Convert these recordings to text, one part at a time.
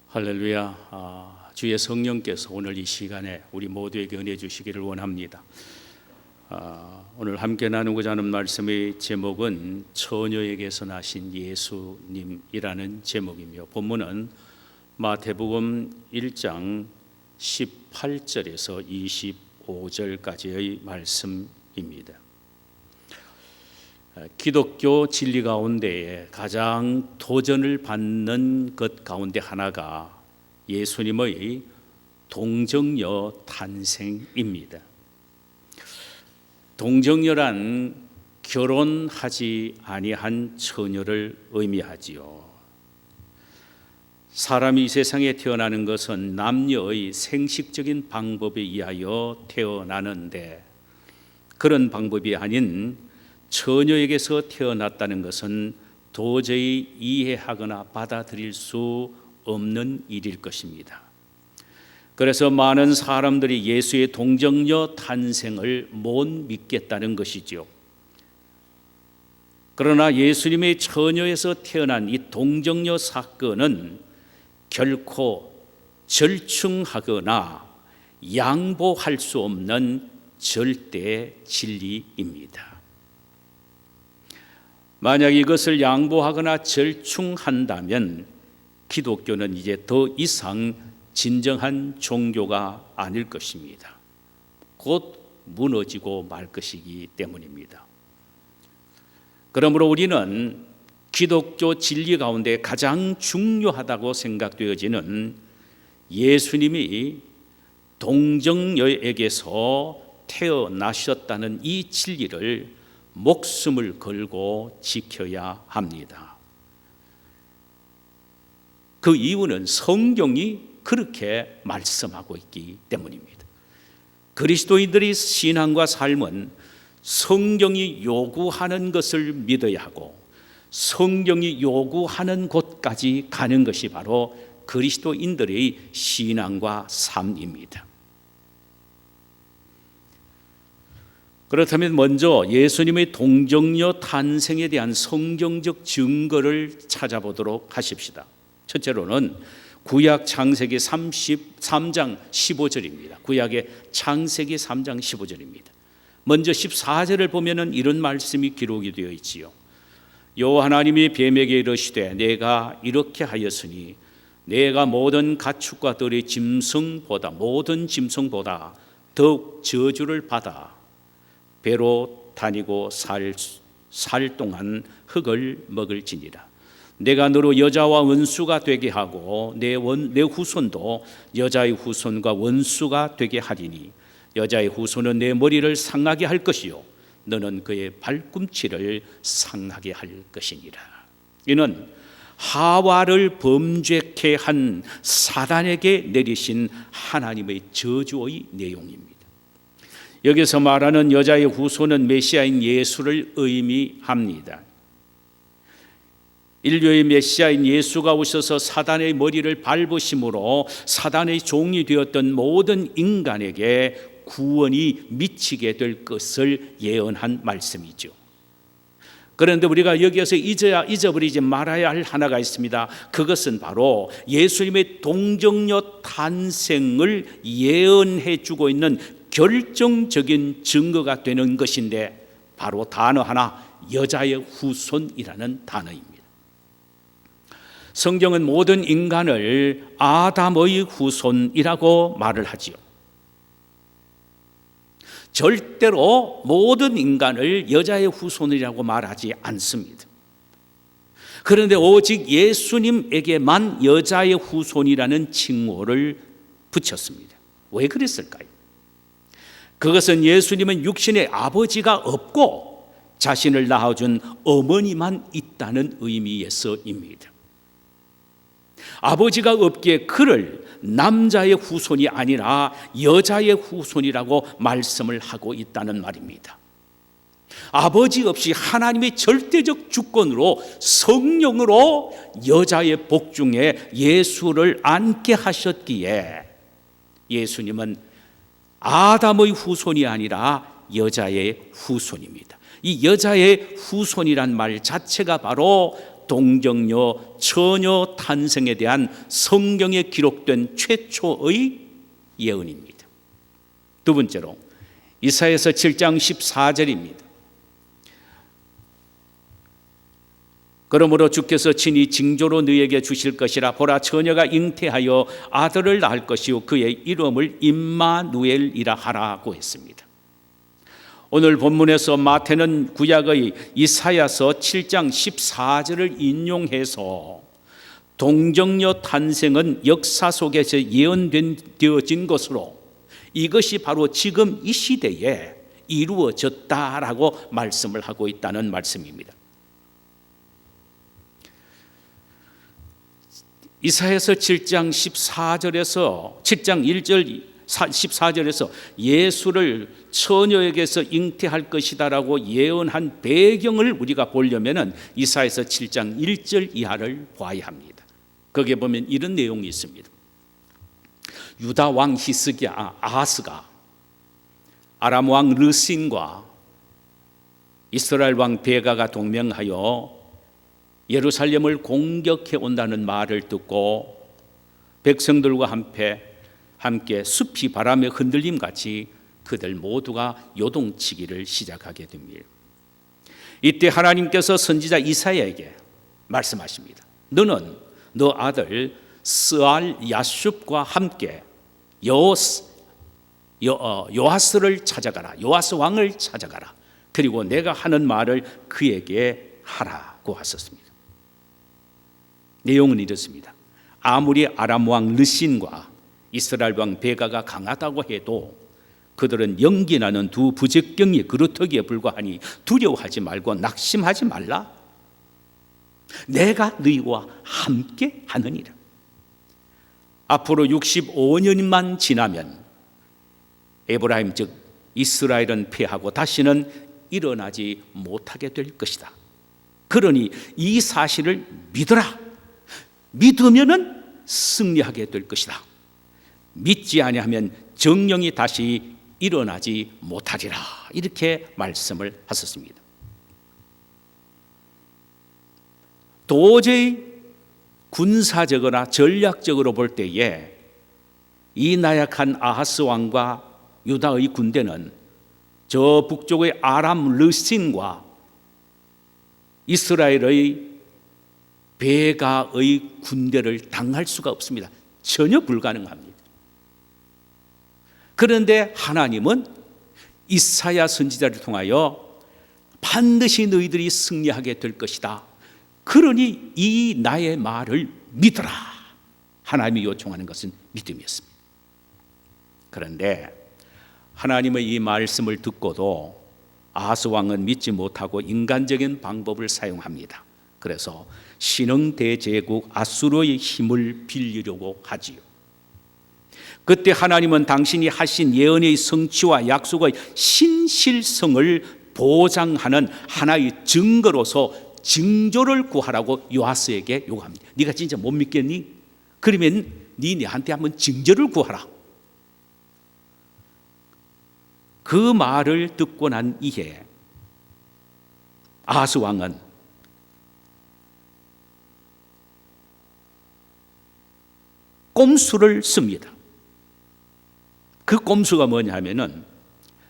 할렐루야. 주의 성령께서 오늘 이 시간에 우리 모두에게 은혜 주시기를 원합니다. 오늘 함께 나누고자 하는 말씀의 제목은 처녀에게서 나신 예수님이라는 제목이며, 본문은 마태복음 1장 18절에서 25절까지의 말씀입니다. 기독교 진리 가운데에 가장 도전을 받는 것 가운데 하나가 예수님의 동정녀 탄생입니다. 동정녀란 결혼하지 아니한 처녀를 의미하지요. 사람이 이 세상에 태어나는 것은 남녀의 생식적인 방법에 의하여 태어나는데, 그런 방법이 아닌 처녀에게서 태어났다는 것은 도저히 이해하거나 받아들일 수 없는 일일 것입니다. 그래서 많은 사람들이 예수의 동정녀 탄생을 못 믿겠다는 것이죠. 그러나 예수님의 처녀에서 태어난 이 동정녀 사건은 결코 절충하거나 양보할 수 없는 절대 진리입니다. 만약 이것을 양보하거나 절충한다면 기독교는 이제 더 이상 진정한 종교가 아닐 것입니다. 곧 무너지고 말 것이기 때문입니다. 그러므로 우리는 기독교 진리 가운데 가장 중요하다고 생각되어지는 예수님이 동정녀에게서 태어나셨다는 이 진리를 목숨을 걸고 지켜야 합니다. 그 이유는 성경이 그렇게 말씀하고 있기 때문입니다. 그리스도인들의 신앙과 삶은 성경이 요구하는 것을 믿어야 하고, 성경이 요구하는 곳까지 가는 것이 바로 그리스도인들의 신앙과 삶입니다. 그렇다면 먼저 예수님의 동정녀 탄생에 대한 성경적 증거를 찾아보도록 하십시다. 첫째로는 구약 창세기 33장 15절입니다. 구약의 창세기 3장 15절입니다. 먼저 14절을 보면은 이런 말씀이 기록이 되어 있지요. 여호와 하나님이 뱀에게 이르시되 내가 이렇게 하였으니 내가 모든 가축과 들의 모든 짐승보다 더욱 저주를 받아 배로 다니고 살 동안 흙을 먹을지니라. 내가 너로 여자와 원수가 되게 하고 내 후손도 여자의 후손과 원수가 되게 하리니 여자의 후손은 내 머리를 상하게 할 것이요 너는 그의 발꿈치를 상하게 할 것이니라. 이는 하와를 범죄케 한 사단에게 내리신 하나님의 저주의 내용입니다. 여기서 말하는 여자의 후손은 메시아인 예수를 의미합니다. 인류의 메시아인 예수가 오셔서 사단의 머리를 밟으심으로 사단의 종이 되었던 모든 인간에게 구원이 미치게 될 것을 예언한 말씀이죠. 그런데 우리가 여기에서 잊어버리지 말아야 할 하나가 있습니다. 그것은 바로 예수님의 동정녀 탄생을 예언해 주고 있는 결정적인 증거가 되는 것인데, 바로 단어 하나, 여자의 후손이라는 단어입니다. 성경은 모든 인간을 아담의 후손이라고 말을 하지요. 절대로 모든 인간을 여자의 후손이라고 말하지 않습니다. 그런데 오직 예수님에게만 여자의 후손이라는 칭호를 붙였습니다. 왜 그랬을까요? 그것은 예수님은 육신의 아버지가 없고 자신을 낳아준 어머니만 있다는 의미에서입니다. 아버지가 없기에 그를 남자의 후손이 아니라 여자의 후손이라고 말씀을 하고 있다는 말입니다. 아버지 없이 하나님의 절대적 주권으로 성령으로 여자의 복중에 예수를 안게 하셨기에 예수님은 아담의 후손이 아니라 여자의 후손입니다. 이 여자의 후손이란 말 자체가 바로 동정녀 처녀 탄생에 대한 성경에 기록된 최초의 예언입니다. 두 번째로 이사야서 7장 14절입니다. 그러므로 주께서 친히 징조로 너에게 주실 것이라. 보라, 처녀가 잉태하여 아들을 낳을 것이요 그의 이름을 임마누엘이라 하라고 했습니다. 오늘 본문에서 마태는 구약의 이사야서 7장 14절을 인용해서 동정녀 탄생은 역사 속에서 예언되어진 것으로 이것이 바로 지금 이 시대에 이루어졌다라고 말씀을 하고 있다는 말씀입니다. 이사야서 7장 14절에서 7장 1절 14절에서 예수를 처녀에게서 잉태할 것이다라고 예언한 배경을 우리가 보려면은 이사야서 7장 1절 이하를 봐야 합니다. 거기에 보면 이런 내용이 있습니다. 유다 왕 히스기야 아하스가 아람 왕 르신과 이스라엘 왕 베가가 동맹하여 예루살렘을 공격해 온다는 말을 듣고 백성들과 함께 숲이 바람에 흔들림 같이 그들 모두가 요동치기를 시작하게 됩니다. 이때 하나님께서 선지자 이사야에게 말씀하십니다. 너는 너 아들 스알 야숩과 함께 요아스를 찾아가라. 요아스 왕을 찾아가라. 그리고 내가 하는 말을 그에게 하라고 하셨습니다. 내용은 이렇습니다. 아무리 아람 왕 르신과 이스라엘 왕 베가가 강하다고 해도 그들은 연기나는 두 부적경이 그루터기에 불과하니 두려워하지 말고 낙심하지 말라. 내가 너희와 함께 하느니라. 앞으로 65년만 지나면 에브라임 즉 이스라엘은 패하고 다시는 일어나지 못하게 될 것이다. 그러니 이 사실을 믿어라. 믿으면은 승리하게 될 것이다. 믿지 아니하면 정령이 다시 일어나지 못하리라. 이렇게 말씀을 하셨습니다. 도저히 군사적으로나 전략적으로 볼 때에 이 나약한 아하스 왕과 유다의 군대는 저 북쪽의 아람 르신과 이스라엘의 베가의 군대를 당할 수가 없습니다. 전혀 불가능합니다. 그런데 하나님은 이사야 선지자를 통하여 반드시 너희들이 승리하게 될 것이다. 그러니 이 나의 말을 믿어라. 하나님이 요청하는 것은 믿음이었습니다. 그런데 하나님의 이 말씀을 듣고도 아하스 왕은 믿지 못하고 인간적인 방법을 사용합니다. 그래서 신흥대제국 아수르의 힘을 빌리려고 하지요. 그때 하나님은 당신이 하신 예언의 성취와 약속의 신실성을 보장하는 하나의 증거로서 징조를 구하라고 요아스에게 요구합니다. 네가 진짜 못 믿겠니? 그러면 네한테 한번 징조를 구하라. 그 말을 듣고 난 이에 아하스 왕은 꼼수를 씁니다. 그 꼼수가 뭐냐 하면은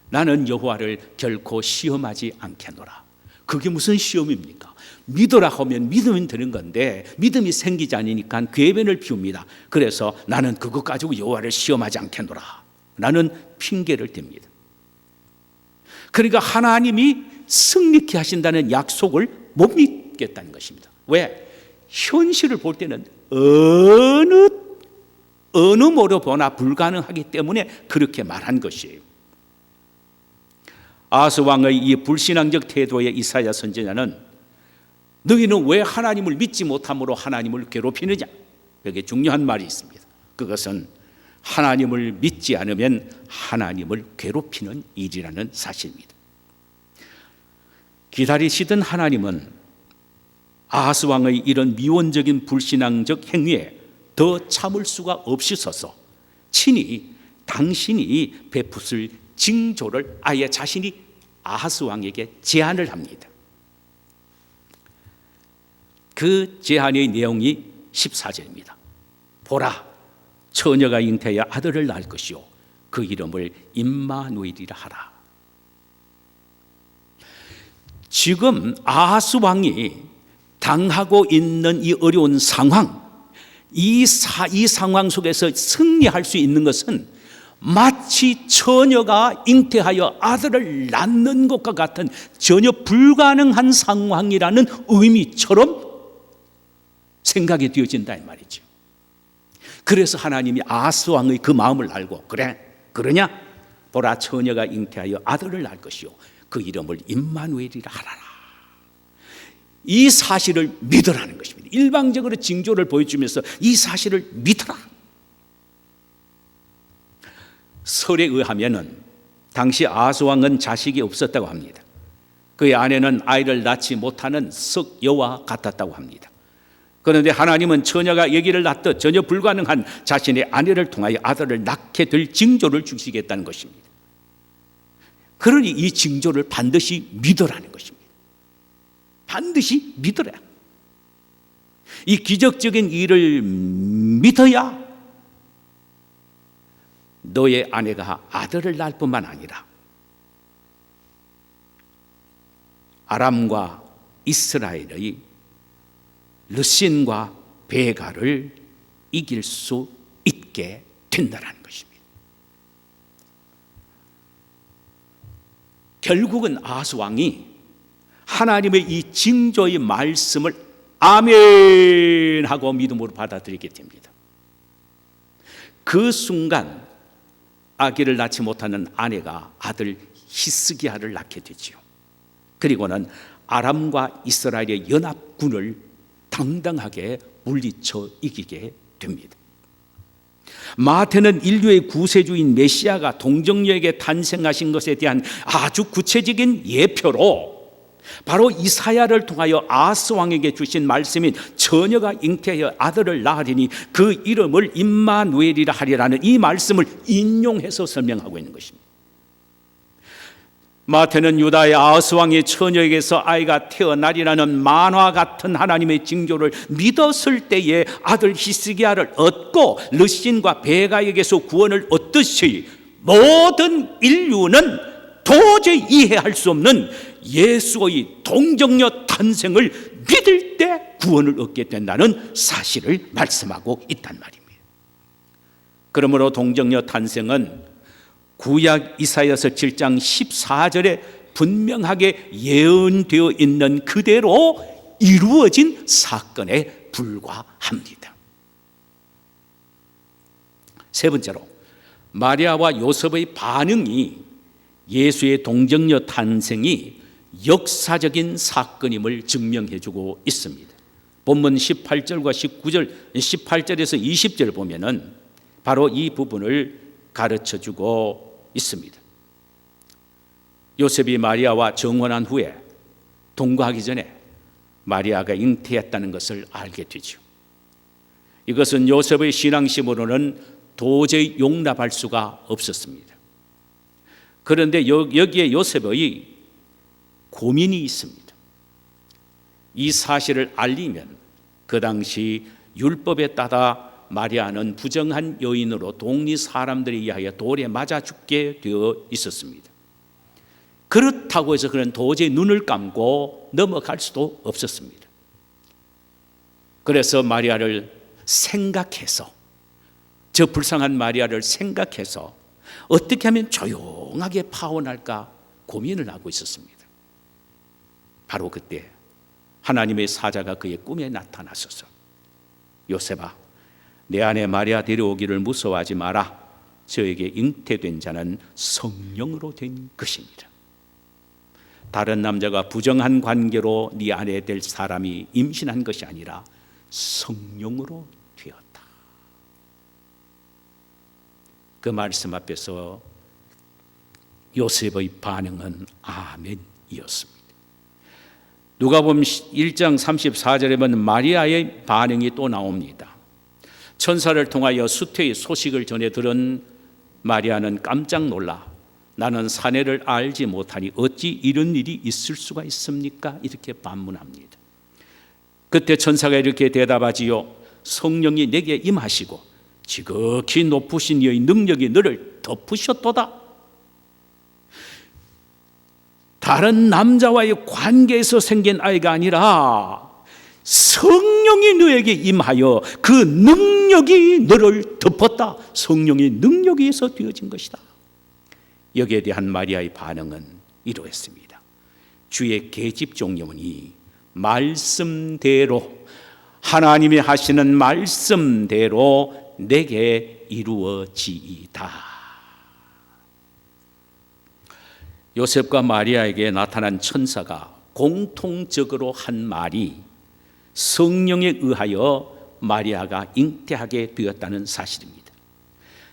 나는 여호와를 결코 시험하지 않겠노라. 그게 무슨 시험입니까? 믿어라 하면 믿으면 되는 건데 믿음이 생기지 않으니까 궤변을 피웁니다. 그래서 나는 그것 가지고 여호와를 시험하지 않겠노라. 라는 핑계를 댑니다. 그러니까 하나님이 승리케 하신다는 약속을 못 믿겠다는 것입니다. 왜? 현실을 볼 때는 어느 모로 보나 불가능하기 때문에 그렇게 말한 것이에요. 아하스 왕의 이 불신앙적 태도에 이사야 선지자는 너희는 왜 하나님을 믿지 못함으로 하나님을 괴롭히느냐? 여기에 중요한 말이 있습니다. 그것은 하나님을 믿지 않으면 하나님을 괴롭히는 일이라는 사실입니다. 기다리시던 하나님은 아하스 왕의 이런 미원적인 불신앙적 행위에 더 참을 수가 없으셔서 친히 당신이 베푸실 징조를 아예 자신이 아하스 왕에게 제안을 합니다. 그 제안의 내용이 14절입니다. 보라, 처녀가 잉태하여 아들을 낳을 것이요 그 이름을 임마누엘이라 하라. 지금 아하스 왕이 당하고 있는 이 어려운 상황, 이 상황 속에서 승리할 수 있는 것은 마치 처녀가 잉태하여 아들을 낳는 것과 같은 전혀 불가능한 상황이라는 의미처럼 생각이 되어진다 이 말이죠. 그래서 하나님이 아하스 왕의 그 마음을 알고 그래 그러냐? 보라, 처녀가 잉태하여 아들을 낳을 것이요 그 이름을 임마누엘이라 하라라. 이 사실을 믿으라는 것입니다. 일방적으로 징조를 보여주면서 이 사실을 믿어라. 설에 의하면은 당시 아하스 왕은 자식이 없었다고 합니다. 그의 아내는 아이를 낳지 못하는 석여와 같았다고 합니다. 그런데 하나님은 처녀가 아기를 낳듯 전혀 불가능한 자신의 아내를 통하여 아들을 낳게 될 징조를 주시겠다는 것입니다. 그러니 이 징조를 반드시 믿으라는 것입니다. 반드시 믿으라. 이 기적적인 일을 믿어야 너의 아내가 아들을 낳을 뿐만 아니라 아람과 이스라엘의 르신과 베가를 이길 수 있게 된다는 것입니다. 결국은 아하스 왕이 하나님의 이 징조의 말씀을 아멘 하고 믿음으로 받아들이게 됩니다. 그 순간 아기를 낳지 못하는 아내가 아들 히스기야를 낳게 되지요. 그리고는 아람과 이스라엘의 연합군을 당당하게 물리쳐 이기게 됩니다. 마태는 인류의 구세주인 메시아가 동정녀에게 탄생하신 것에 대한 아주 구체적인 예표로 바로 이사야를 통하여 아하스 왕에게 주신 말씀인 처녀가 잉태하여 아들을 낳으리니 그 이름을 임마누엘이라 하리라는 이 말씀을 인용해서 설명하고 있는 것입니다. 마태는 유다의 아하스 왕의 처녀에게서 아이가 태어나리라는 만화 같은 하나님의 징조를 믿었을 때에 아들 히스기야를 얻고 르신과 베가에게서 구원을 얻듯이 모든 인류는 도저히 이해할 수 없는 예수의 동정녀 탄생을 믿을 때 구원을 얻게 된다는 사실을 말씀하고 있단 말입니다. 그러므로 동정녀 탄생은 구약 이사야서 7장 14절에 분명하게 예언되어 있는 그대로 이루어진 사건에 불과합니다. 세 번째로 마리아와 요셉의 반응이 예수의 동정녀 탄생이 역사적인 사건임을 증명해주고 있습니다. 본문 18절과 19절, 18절에서 20절 보면은 바로 이 부분을 가르쳐주고 있습니다. 요셉이 마리아와 정혼한 후에 동거하기 전에 마리아가 잉태했다는 것을 알게 되죠. 이것은 요셉의 신앙심으로는 도저히 용납할 수가 없었습니다. 그런데 여기에 요셉의 고민이 있습니다. 이 사실을 알리면 그 당시 율법에 따라 마리아는 부정한 여인으로 동리 사람들에 의하여 돌에 맞아 죽게 되어 있었습니다. 그렇다고 해서 그는 도저히 눈을 감고 넘어갈 수도 없었습니다. 그래서 마리아를 생각해서, 저 불쌍한 마리아를 생각해서 어떻게 하면 조용하게 파혼할까 고민을 하고 있었습니다. 바로 그때 하나님의 사자가 그의 꿈에 나타나셔서 요셉아, 내 아내 마리아 데려오기를 무서워하지 마라. 저에게 잉태된 자는 성령으로 된 것입니다. 다른 남자가 부정한 관계로 네 아내 될 사람이 임신한 것이 아니라 성령으로 되었다. 그 말씀 앞에서 요셉의 반응은 아멘이었습니다. 누가복음 1장 34절에 보면 마리아의 반응이 또 나옵니다. 천사를 통하여 수태의 소식을 전해 들은 마리아는 깜짝 놀라 나는 사내를 알지 못하니 어찌 이런 일이 있을 수가 있습니까? 이렇게 반문합니다. 그때 천사가 이렇게 대답하지요. 성령이 내게 임하시고 지극히 높으신 이의 능력이 너를 덮으셨도다. 다른 남자와의 관계에서 생긴 아이가 아니라 성령이 너에게 임하여 그 능력이 너를 덮었다. 성령의 능력에 의해서 되어진 것이다. 여기에 대한 마리아의 반응은 이러했습니다. 주의 계집종려니 말씀대로, 하나님이 하시는 말씀대로 내게 이루어지이다. 요셉과 마리아에게 나타난 천사가 공통적으로 한 말이 성령에 의하여 마리아가 잉태하게 되었다는 사실입니다.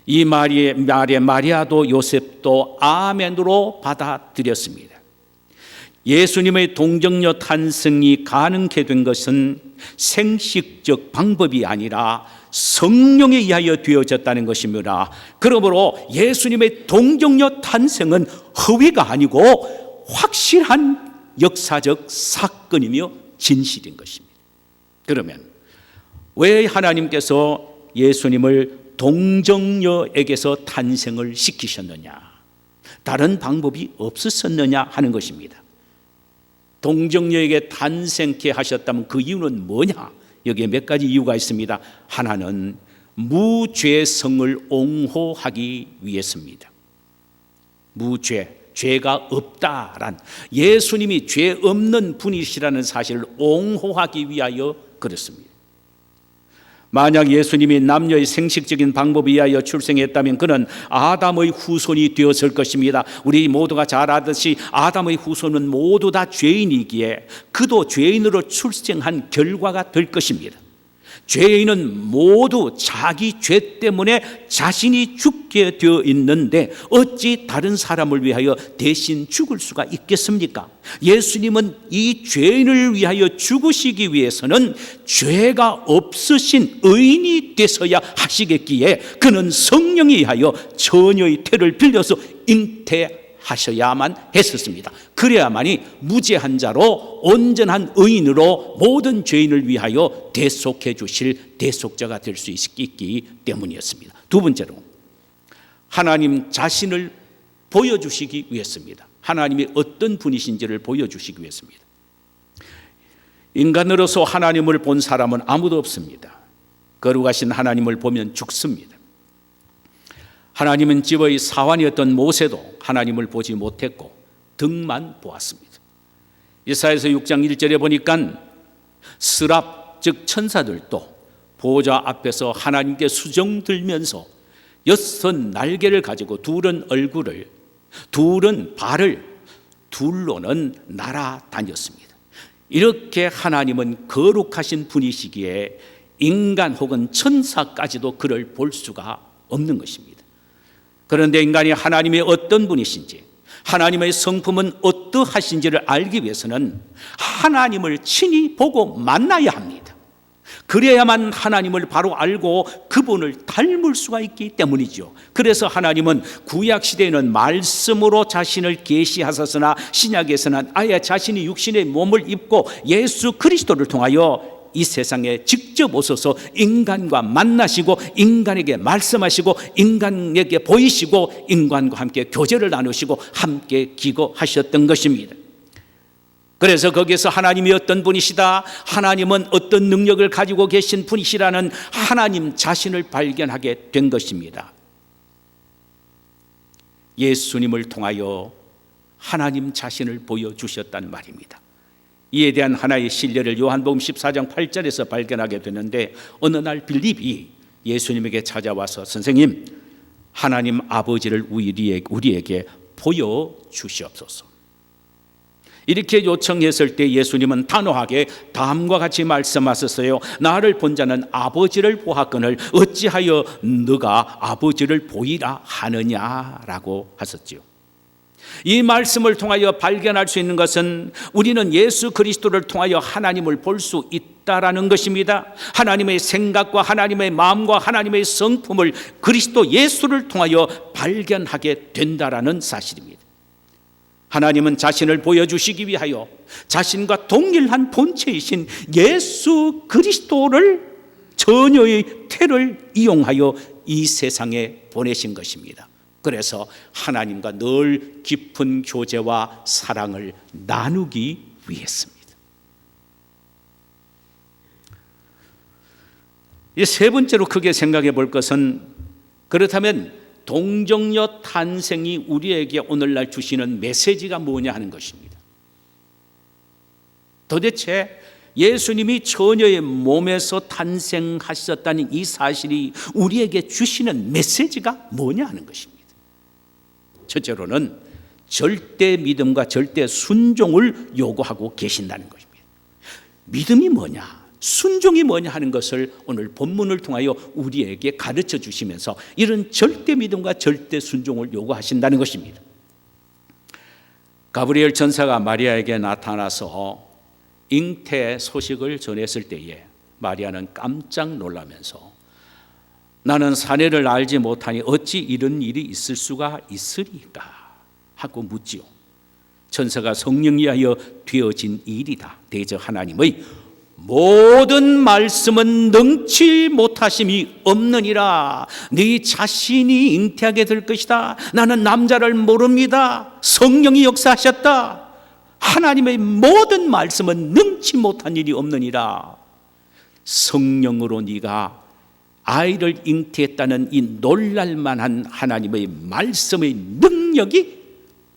이 말에 마리아도 요셉도 아멘으로 받아들였습니다. 예수님의 동정녀 탄생이 가능케 된 것은 생식적 방법이 아니라 성령에 의하여 되어졌다는 것이므로, 그러므로 예수님의 동정녀 탄생은 허위가 아니고 확실한 역사적 사건이며 진실인 것입니다. 그러면 왜 하나님께서 예수님을 동정녀에게서 탄생을 시키셨느냐? 다른 방법이 없었느냐 하는 것입니다. 동정녀에게 탄생케 하셨다면 그 이유는 뭐냐? 여기에 몇 가지 이유가 있습니다. 하나는 무죄성을 옹호하기 위해서입니다. 무죄, 죄가 없다란, 예수님이 죄 없는 분이시라는 사실을 옹호하기 위하여 그렇습니다. 만약 예수님이 남녀의 생식적인 방법에 의하여 출생했다면 그는 아담의 후손이 되었을 것입니다. 우리 모두가 잘 아듯이 아담의 후손은 모두 다 죄인이기에 그도 죄인으로 출생한 결과가 될 것입니다. 죄인은 모두 자기 죄 때문에 자신이 죽게 되어 있는데 어찌 다른 사람을 위하여 대신 죽을 수가 있겠습니까? 예수님은 이 죄인을 위하여 죽으시기 위해서는 죄가 없으신 의인이 되셔야 하시겠기에 그는 성령에 의하여 처녀의 태를 빌려서 잉태하셔야만 했었습니다. 그래야만이 무죄한 자로 온전한 의인으로 모든 죄인을 위하여 대속해 주실 대속자가 될 수 있기 때문이었습니다. 두 번째로 하나님 자신을 보여주시기 위해서입니다. 하나님이 어떤 분이신지를 보여주시기 위해서입니다. 인간으로서 하나님을 본 사람은 아무도 없습니다. 거룩하신 하나님을 보면 죽습니다. 하나님은 집의 사환이었던 모세도 하나님을 보지 못했고 등만 보았습니다. 이사야서 6장 1절에 보니까 스랍 즉 천사들도 보좌 앞에서 하나님께 수정 들면서 6 날개를 가지고 둘은 얼굴을, 둘은 발을, 둘로는 날아다녔습니다. 이렇게 하나님은 거룩하신 분이시기에 인간 혹은 천사까지도 그를 볼 수가 없는 것입니다. 그런데 인간이 하나님의 어떤 분이신지, 하나님의 성품은 어떠하신지를 알기 위해서는 하나님을 친히 보고 만나야 합니다. 그래야만 하나님을 바로 알고 그분을 닮을 수가 있기 때문이죠. 그래서 하나님은 구약시대에는 말씀으로 자신을 계시하셨으나 신약에서는 아예 자신이 육신의 몸을 입고 예수 그리스도를 통하여 이 세상에 직접 오셔서 인간과 만나시고 인간에게 말씀하시고 인간에게 보이시고 인간과 함께 교제를 나누시고 함께 기거하셨던 것입니다. 그래서 거기에서 하나님이 어떤 분이시다, 하나님은 어떤 능력을 가지고 계신 분이시라는 하나님 자신을 발견하게 된 것입니다. 예수님을 통하여 하나님 자신을 보여주셨단 말입니다. 이에 대한 하나의 신뢰를 요한복음 14장 8절에서 발견하게 되는데, 어느 날 빌립이 예수님에게 찾아와서 선생님, 하나님 아버지를 우리에게 보여주시옵소서 이렇게 요청했을 때 예수님은 단호하게 다음과 같이 말씀하셨어요. 나를 본 자는 아버지를 보았거늘 어찌하여 너가 아버지를 보이라 하느냐라고 하셨지요. 이 말씀을 통하여 발견할 수 있는 것은 우리는 예수 그리스도를 통하여 하나님을 볼 수 있다라는 것입니다. 하나님의 생각과 하나님의 마음과 하나님의 성품을 그리스도 예수를 통하여 발견하게 된다라는 사실입니다. 하나님은 자신을 보여주시기 위하여 자신과 동일한 본체이신 예수 그리스도를 처녀의 태를 이용하여 이 세상에 보내신 것입니다. 그래서 하나님과 늘 깊은 교제와 사랑을 나누기 위해서입니다. 이 세 번째로 크게 생각해 볼 것은, 그렇다면 동정녀 탄생이 우리에게 오늘날 주시는 메시지가 뭐냐 하는 것입니다. 도대체 예수님이 처녀의 몸에서 탄생하셨다는 이 사실이 우리에게 주시는 메시지가 뭐냐 하는 것입니다. 첫째로는 절대 믿음과 절대 순종을 요구하고 계신다는 것입니다. 믿음이 뭐냐, 순종이 뭐냐 하는 것을 오늘 본문을 통하여 우리에게 가르쳐 주시면서 이런 절대 믿음과 절대 순종을 요구하신다는 것입니다. 가브리엘 천사가 마리아에게 나타나서 잉태 소식을 전했을 때에 마리아는 깜짝 놀라면서 나는 사내를 알지 못하니 어찌 이런 일이 있을 수가 있으리까 하고 묻지요. 천사가 성령이 하여 되어진 일이다. 대저 하나님의 모든 말씀은 능치 못하심이 없느니라. 네 자신이 잉태하게 될 것이다. 나는 남자를 모릅니다. 성령이 역사하셨다. 하나님의 모든 말씀은 능치 못한 일이 없느니라. 성령으로 네가 아이를 잉태했다는 이 놀랄만한 하나님의 말씀의 능력이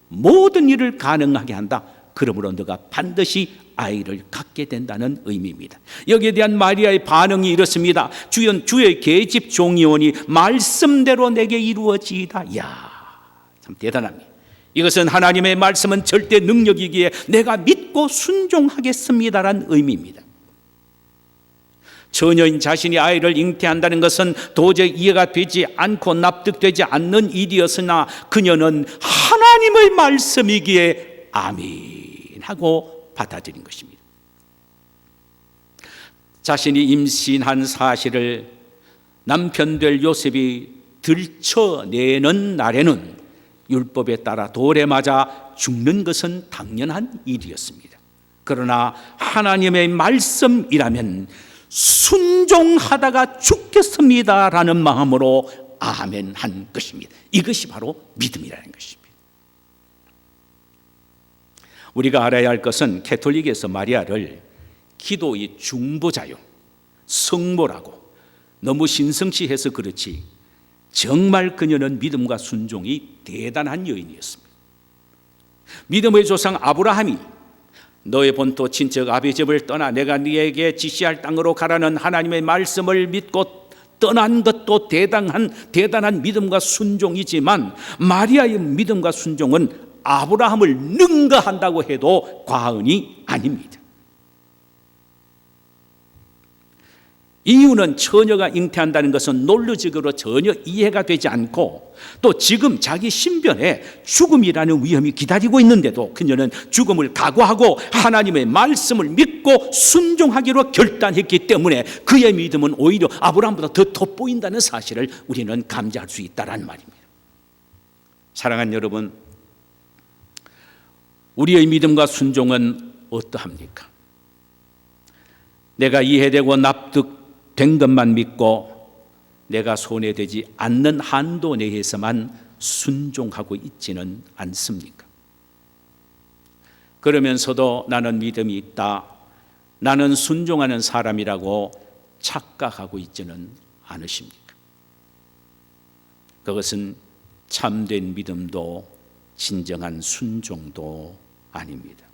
모든 일을 가능하게 한다. 그러므로 너가 반드시 아이를 갖게 된다는 의미입니다. 여기에 대한 마리아의 반응이 이렇습니다. 주여, 주의 계집 종이오니 말씀대로 내게 이루어지이다. 이야, 참 대단합니다. 이것은 하나님의 말씀은 절대 능력이기에 내가 믿고 순종하겠습니다라는 의미입니다. 처녀인 자신이 아이를 잉태한다는 것은 도저히 이해가 되지 않고 납득되지 않는 일이었으나 그녀는 하나님의 말씀이기에 아멘 하고 받아들인 것입니다. 자신이 임신한 사실을 남편 될 요셉이 들춰내는 날에는 율법에 따라 돌에 맞아 죽는 것은 당연한 일이었습니다. 그러나 하나님의 말씀이라면 순종하다가 죽겠습니다라는 마음으로 아멘 한 것입니다. 이것이 바로 믿음이라는 것입니다. 우리가 알아야 할 것은 캐톨릭에서 마리아를 기도의 중보자요, 성모라고 너무 신성시해서 그렇지 정말 그녀는 믿음과 순종이 대단한 여인이었습니다. 믿음의 조상 아브라함이 너의 본토 친척 아비 집을 떠나 내가 네게 지시할 땅으로 가라는 하나님의 말씀을 믿고 떠난 것도 대단한 믿음과 순종이지만 마리아의 믿음과 순종은 아브라함을 능가한다고 해도 과언이 아닙니다. 이유는 처녀가 잉태한다는 것은 논리적으로 전혀 이해가 되지 않고 또 지금 자기 신변에 죽음이라는 위험이 기다리고 있는데도 그녀는 죽음을 각오하고 하나님의 말씀을 믿고 순종하기로 결단했기 때문에 그의 믿음은 오히려 아브라함보다 더 돋보인다는 사실을 우리는 감지할 수 있다는 말입니다. 사랑하는 여러분, 우리의 믿음과 순종은 어떠합니까? 내가 이해되고 납득된 것만 믿고 내가 손해되지 않는 한도 내에서만 순종하고 있지는 않습니까? 그러면서도 나는 믿음이 있다, 나는 순종하는 사람이라고 착각하고 있지는 않으십니까? 그것은 참된 믿음도 진정한 순종도 아닙니다.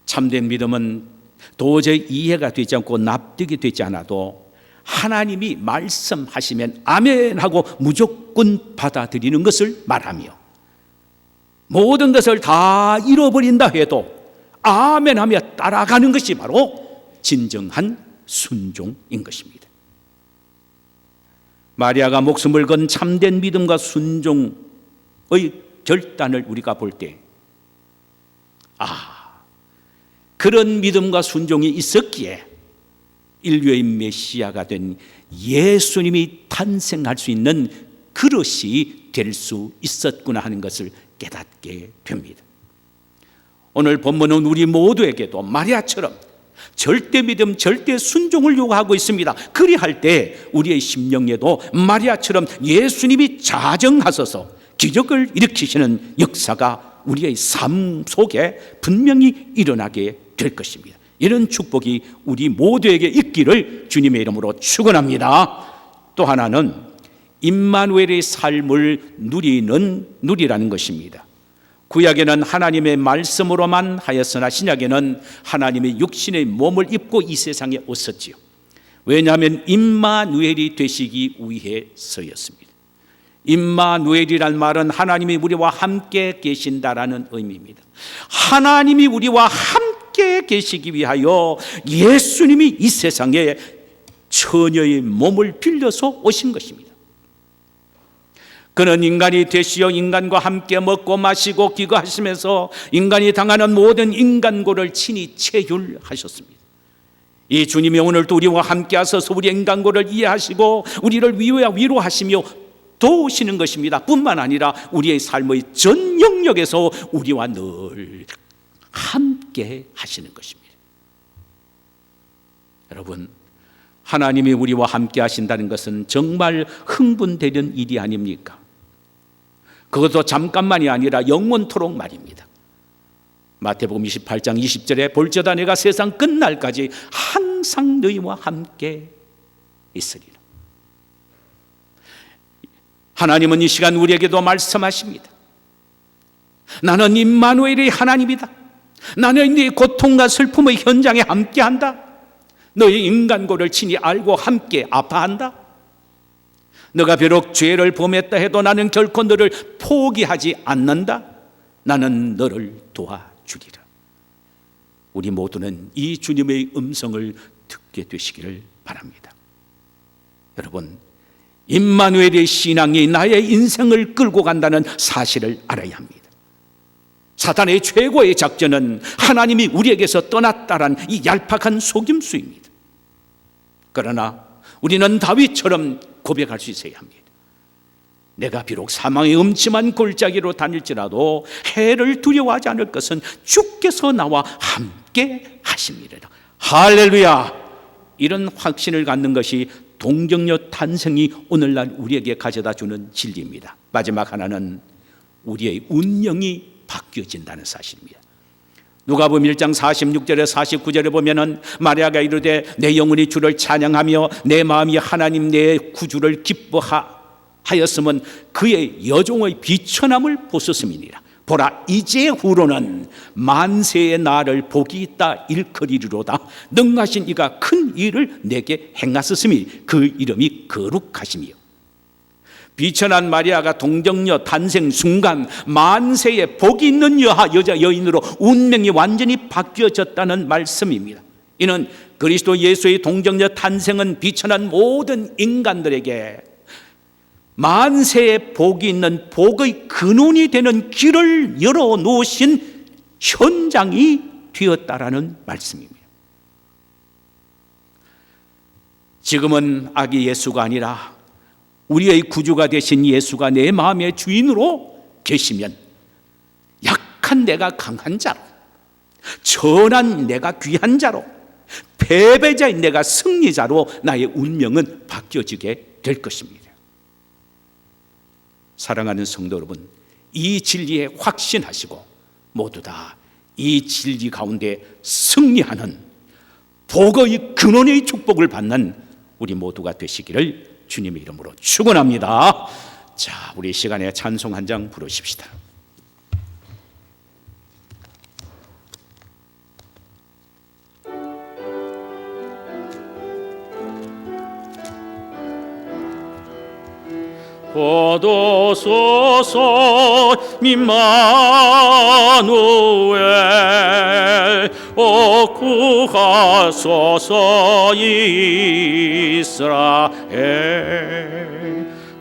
참된 믿음은 도저히 이해가 되지 않고 납득이 되지 않아도 하나님이 말씀하시면 아멘 하고 무조건 받아들이는 것을 말하며 모든 것을 다 잃어버린다 해도 아멘 하며 따라가는 것이 바로 진정한 순종인 것입니다. 마리아가 목숨을 건 참된 믿음과 순종의 결단을 우리가 볼 때 그런 믿음과 순종이 있었기에 인류의 메시아가 된 예수님이 탄생할 수 있는 그릇이 될 수 있었구나 하는 것을 깨닫게 됩니다. 오늘 본문은 우리 모두에게도 마리아처럼 절대 믿음, 절대 순종을 요구하고 있습니다. 그리할 때 우리의 심령에도 마리아처럼 예수님이 자정하셔서 기적을 일으키시는 역사가 우리의 삶 속에 분명히 일어나게 될 것입니다. 이런 축복이 우리 모두에게 있기를 주님의 이름으로 축원합니다. 또 하나는 임마누엘의 삶을 누리라는 것입니다. 구약에는 하나님의 말씀으로만 하였으나 신약에는 하나님의 육신의 몸을 입고 이 세상에 오셨지요. 왜냐하면 임마누엘이 되시기 위해서였습니다. 임마누엘이란 말은 하나님이 우리와 함께 계신다라는 의미입니다. 하나님이 우리와 함께 계시기 위하여 예수님이 이 세상에 처녀의 몸을 빌려서 오신 것입니다. 그는 인간이 되시어 인간과 함께 먹고 마시고 기거하시면서 인간이 당하는 모든 인간고를 친히 체휼하셨습니다. 이 주님이 오늘도 우리와 함께 하셔서 우리의 인간고를 이해하시고 우리를 위로하시며 도우시는 것입니다. 뿐만 아니라 우리의 삶의 전 영역에서 우리와 늘 함께 하시는 것입니다. 여러분, 하나님이 우리와 함께 하신다는 것은 정말 흥분되는 일이 아닙니까? 그것도 잠깐만이 아니라 영원토록 말입니다. 마태복음 28장 20절에 볼지어다 내가 세상 끝날까지 항상 너희와 함께 있으리라. 하나님은 이 시간 우리에게도 말씀하십니다. 나는 임마누엘의 하나님이다. 나는 네 고통과 슬픔의 현장에 함께한다. 너희 인간고를 친히 알고 함께 아파한다. 너가 비록 죄를 범했다 해도 나는 결코 너를 포기하지 않는다. 나는 너를 도와주리라. 우리 모두는 이 주님의 음성을 듣게 되시기를 바랍니다. 여러분, 임마누엘의 신앙이 나의 인생을 끌고 간다는 사실을 알아야 합니다. 사탄의 최고의 작전은 하나님이 우리에게서 떠났다란 이 얄팍한 속임수입니다. 그러나 우리는 다윗처럼 고백할 수 있어야 합니다. 내가 비록 사망의 음침한 골짜기로 다닐지라도 해를 두려워하지 않을 것은 주께서 나와 함께 하심이라. 할렐루야! 이런 확신을 갖는 것이 동정녀 탄생이 오늘날 우리에게 가져다주는 진리입니다. 마지막 하나는 우리의 운명이 바뀌어진다는 사실입니다. 누가복음 1장 46절에 49절에 보면은 마리아가 이르되 내 영혼이 주를 찬양하며 내 마음이 하나님 내 구주를 기뻐하였으면 그의 여종의 비천함을 보셨음이니라. 보라 이제후로는 만세의 나를 복이 있다 일컬이리로다. 능하신 이가 큰 일을 내게 행하셨으니 그 이름이 거룩하심이요. 비천한 마리아가 동정녀 탄생 순간 만세에 복이 있는 여자 여인으로 운명이 완전히 바뀌어졌다는 말씀입니다. 이는 그리스도 예수의 동정녀 탄생은 비천한 모든 인간들에게 만세에 복이 있는 복의 근원이 되는 길을 열어놓으신 현장이 되었다라는 말씀입니다. 지금은 아기 예수가 아니라 우리의 구주가 되신 예수가 내 마음의 주인으로 계시면 약한 내가 강한 자로, 천한 내가 귀한 자로, 패배자인 내가 승리자로 나의 운명은 바뀌어지게 될 것입니다. 사랑하는 성도 여러분, 이 진리에 확신하시고 모두 다 이 진리 가운데 승리하는 복의 근원의 축복을 받는 우리 모두가 되시기를 주님의 이름으로 축원합니다. 자, 우리 시간에 찬송 한 장 부르십시다. 보도소서 임마누엘 구하소서 이스라엘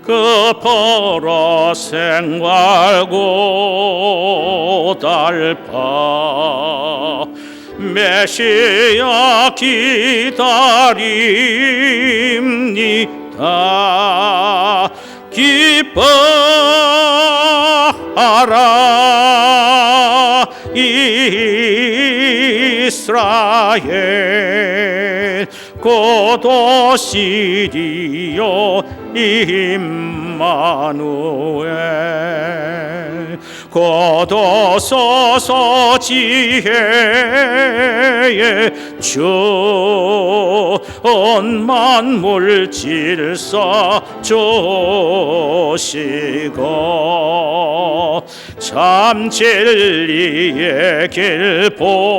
그 포로 생활 고달파 메시아 기다립니다. 기뻐하라 이스라엘 고도시리요 임마누엘 거둬서서 지혜의 주 만물 질서 조시고 참 진리의 길 보이사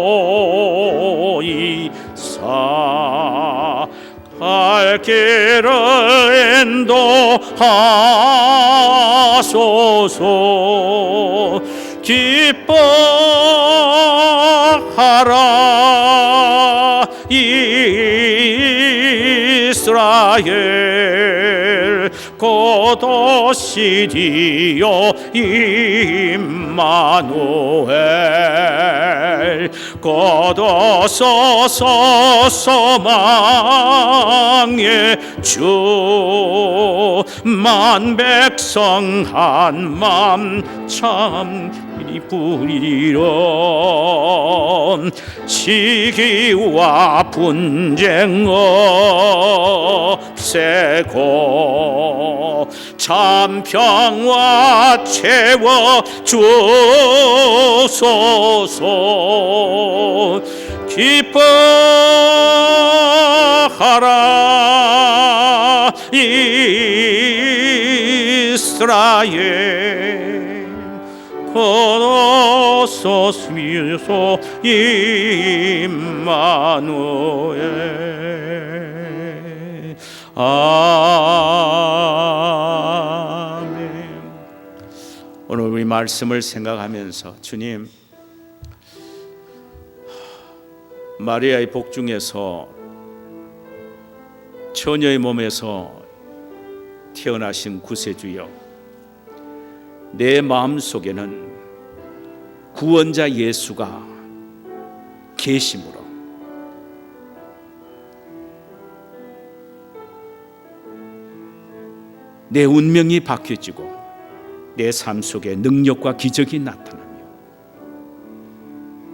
갈 길을 인도하소서 기뻐하라 이스라엘 고도시리요 임마누엘 거둬서서 소망의 주 만백성 한맘 참 부리론 시기와 분쟁 없애고 참 평화 채워 주소서 기뻐하라 이스라엘 거둬서서 임마누엘 아멘. 오늘 우리 말씀을 생각하면서 주님 마리아의 복 중에서 처녀의 몸에서 태어나신 구세주여 내 마음속에는 구원자 예수가 계심으로 내 운명이 바뀌어지고 내 삶 속에 능력과 기적이 나타나며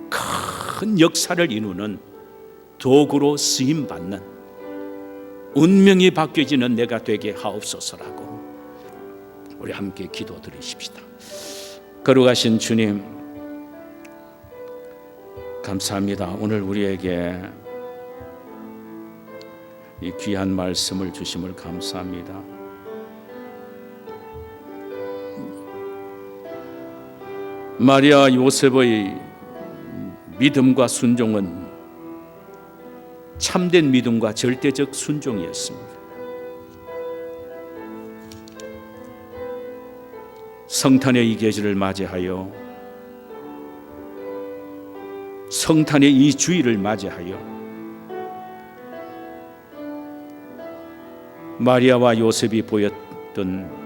큰 역사를 이루는 도구로 쓰임받는 운명이 바뀌어지는 내가 되게 하옵소서라고 우리 함께 기도드리십시다. 걸어가신 주님 감사합니다. 오늘 우리에게 이 귀한 말씀을 주심을 감사합니다. 마리아 요셉의 믿음과 순종은 참된 믿음과 절대적 순종이었습니다. 성탄의 이 계절을 맞이하여 성탄의 이 주일을 맞이하여 마리아와 요셉이 보였던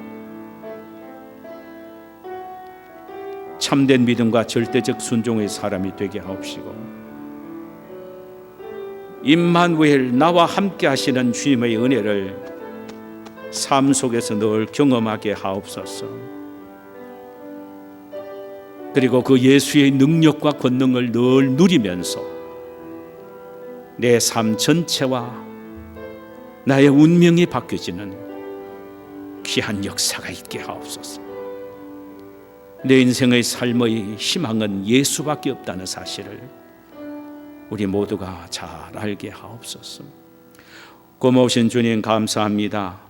참된 믿음과 절대적 순종의 사람이 되게 하옵시고 임마누엘 나와 함께 하시는 주님의 은혜를 삶 속에서 늘 경험하게 하옵소서. 그리고 그 예수의 능력과 권능을 늘 누리면서 내 삶 전체와 나의 운명이 바뀌어지는 귀한 역사가 있게 하옵소서. 내 인생의 삶의 희망은 예수밖에 없다는 사실을 우리 모두가 잘 알게 하옵소서. 고마우신 주님 감사합니다.